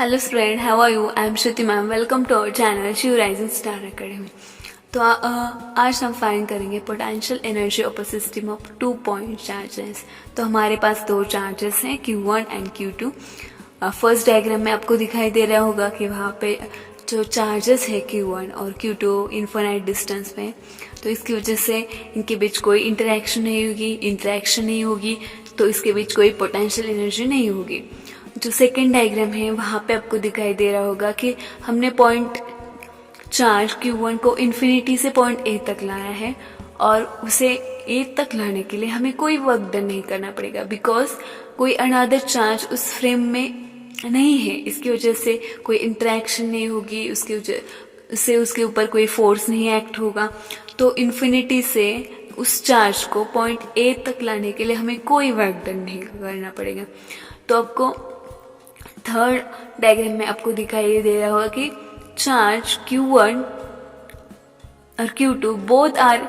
Hello friend, how are you? I am Shruti ma'am. Welcome to our channel Shiv Rising Star Academy. तो आज हम find करेंगे potential energy of a system of 2 point charges. तो हमारे पास दो charges हैं Q1 and Q2. First diagram में आपको दिखाई दे रहा होगा कि वहाँ पे जो चार्जेस है Q1 और Q2 इन्फिनाइट डिस्टेंस में, तो इसकी वजह से इनके बीच कोई इंटरेक्शन नहीं होगी, तो इसके बीच कोई पोटेंशियल एनर्जी नहीं होगी. जो सेकेंड डायग्राम है वहाँ पे आपको दिखाई दे रहा होगा कि हमने पॉइंट चार्ज Q1 को इन्फिनिटी से पॉइंट A तक लाया है और उसे A तक लाने के लिए हमें कोई वर्क डन नहीं करना पड़ेगा, बिकॉज कोई अनदर चार्ज उस फ्रेम में नहीं है. इसकी वजह से कोई इंटरेक्शन नहीं होगी, उसकी वजह से उसके ऊपर कोई फोर्स नहीं एक्ट होगा. तो इन्फिनिटी से उस चार्ज को पॉइंट A तक लाने के लिए हमें कोई वर्क डन नहीं करना पड़ेगा. तो आपको थर्ड डायग्राम में आपको दिखाई दे रहा होगा कि चार्ज Q1 और Q2 both are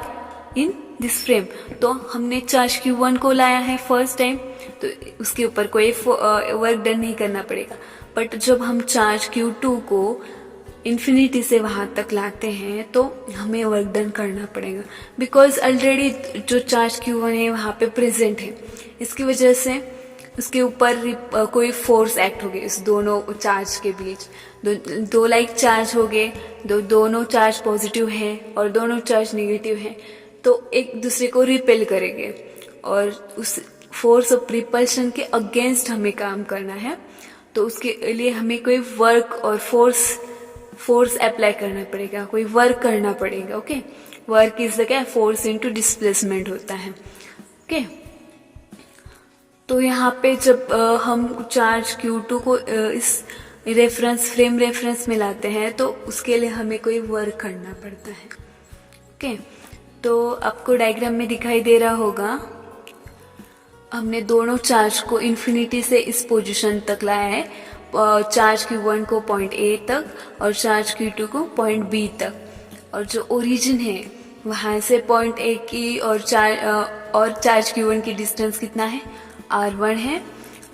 in this frame. तो हमने चार्ज Q1 को लाया है फर्स्ट टाइम, तो उसके ऊपर कोई वर्क डन नहीं करना पड़ेगा. बट जब हम चार्ज Q2 को इन्फिनिटी से वहां तक लाते हैं तो हमें वर्क डन करना पड़ेगा, बिकॉज ऑलरेडी जो चार्ज Q1 है वहां पे प्रेजेंट है. इसकी वजह से उसके ऊपर कोई फोर्स एक्ट हो गई इस दोनों चार्ज के बीच. दो लाइक चार्ज हो गए, दोनों चार्ज पॉजिटिव है और दोनों चार्ज नेगेटिव है, तो एक दूसरे को रिपेल करेंगे और उस फोर्स ऑफ रिपल्शन के अगेंस्ट हमें काम करना है. तो उसके लिए हमें कोई वर्क और फोर्स अप्लाई करना पड़ेगा, कोई वर्क करना पड़ेगा. ओके, वर्क इज द क्या, फोर्स इनटू डिस्प्लेसमेंट होता है. ओके, तो यहाँ पे जब हम चार्ज Q2 को इस फ्रेम रेफरेंस में लाते हैं तो उसके लिए हमें कोई वर्क करना पड़ता है. ओके, तो आपको डायग्राम में दिखाई दे रहा होगा हमने दोनों चार्ज को इन्फिनिटी से इस पोजीशन तक लाया है. चार्ज Q1 को पॉइंट A तक और चार्ज Q2 को पॉइंट B तक. और जो ओरिजिन है वहां से पॉइंट A की और चार्ज Q1 की डिस्टेंस कितना है, R1 है.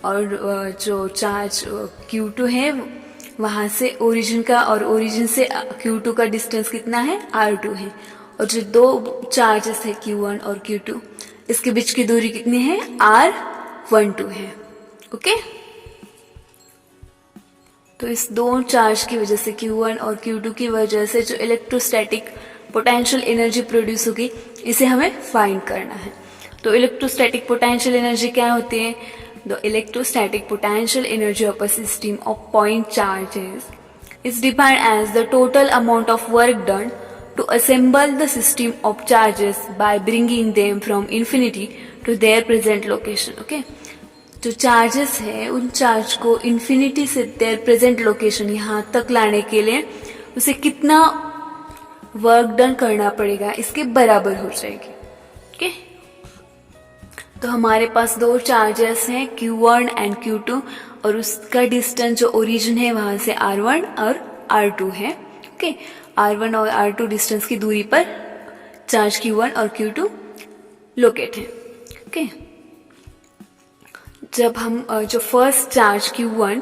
और जो चार्ज Q2 है वहां से ओरिजिन का और ओरिजिन से Q2 का डिस्टेंस कितना है, R2 है. और जो दो चार्जेस है Q1 और Q2, इसके बीच की दूरी कितनी है, R12 है. ओके, तो इस दो चार्ज की वजह से Q1 और Q2 की वजह से जो इलेक्ट्रोस्टैटिक पोटेंशियल एनर्जी प्रोड्यूस होगी, इसे हमें फाइंड करना है. तो इलेक्ट्रोस्टैटिक पोटेंशियल एनर्जी क्या होती है? The electrostatic potential energy of a system of point charges is defined as the total amount of work done to assemble the system of charges by bringing them from infinity to their present location. Okay, जो charges है उन charge को infinity से there present location यहाँ तक लाने के लिए उसे कितना वर्क डन करना पड़ेगा, इसके बराबर हो जाएगी. ओके, तो हमारे पास दो चार्जेस हैं Q1 एंड Q2 और उसका डिस्टेंस जो ओरिजिन है वहां से R1 और R2 है. ओके, R1 और R2 डिस्टेंस की दूरी पर चार्ज Q1 और Q2 लोकेट है. ओके, जब हम जो फर्स्ट चार्ज Q1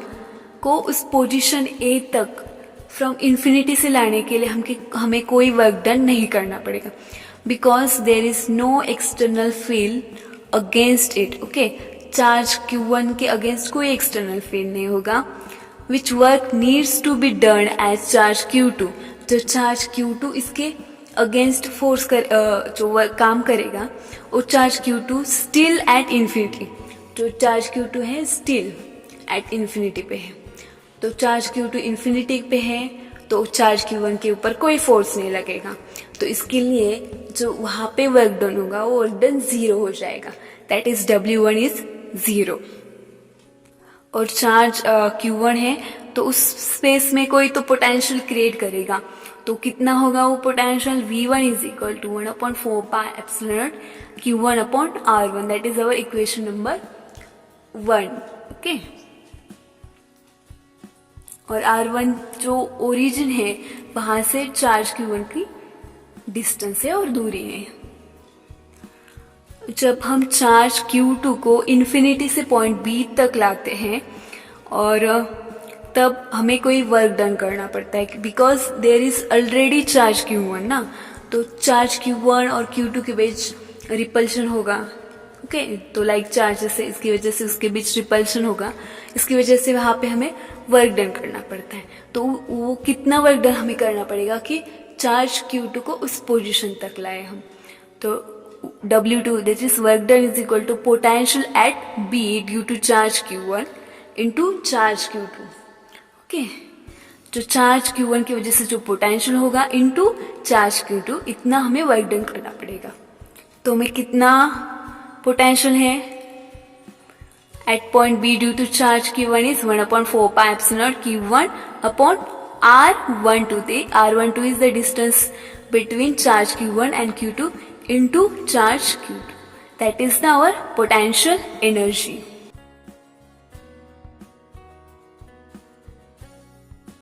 को उस पोजीशन A तक फ्रॉम इन्फिनिटी से लाने के लिए हमें कोई वर्क डन नहीं करना पड़ेगा, because there is no external field against it. Okay, charge Q1 के अगेंस्ट कोई एक्सटर्नल फील्ड नहीं होगा. Which work needs to be done as charge Q2. जो चार्ज Q2 इसके अगेंस्ट फोर्स जो वर्क काम करेगा वो charge Q2 still at infinity. जो चार्ज Q2 है स्टिल एट इन्फिनिटी पे है. तो चार्ज Q2 इन्फिनिटी पे है तो चार्ज Q1 के ऊपर कोई फोर्स नहीं लगेगा. तो इसके लिए जो वहां पे वर्क डन होगा वो वर्क डन 0 हो जाएगा. That is W1 is 0. और चार्ज Q1 है तो उस स्पेस में कोई तो पोटेंशियल क्रिएट करेगा. तो कितना होगा वो potential, V1 is equal to 1/4 pi epsilon Q1 upon R1. That is our equation number 1. Okay, और R1 जो ओरिजिन है वहां से चार्ज Q1 की डिस्टेंस है और दूरी है. जब हम चार्ज Q2 को इन्फिनिटी से पॉइंट B तक लाते हैं और तब हमें कोई वर्क डन करना पड़ता है, because there is already charge Q1 ना, तो चार्ज Q1 और Q2 के बीच रिपल्शन होगा। ओके, तो लाइक चार्जेस से इसकी वजह से उसके बीच रिपल्शन होगा, इसकी वजह से वहाँ पे हमें वर्क डन करना पड़ता है। तो वो कितना वर्क डन हमें करना पड़ेगा कि चार्ज Q2 को उस पोजीशन तक लाए हम। तो W2 that is work done is equal to potential at B due to charge Q1 into charge Q2। Okay, जो चार्ज Q1 की वजह से जो पोटेंशियल होगा इंटू चार्ज Q2, इतना हमें वर्क डन करना पड़ेगा। तो हमें कितना पोटेंशियल है at point B due to charge Q1 is 1/4 pi epsilon Q1 upon R12। R12 is the distance between charge Q1 and Q2 into charge Q2. That is our potential energy.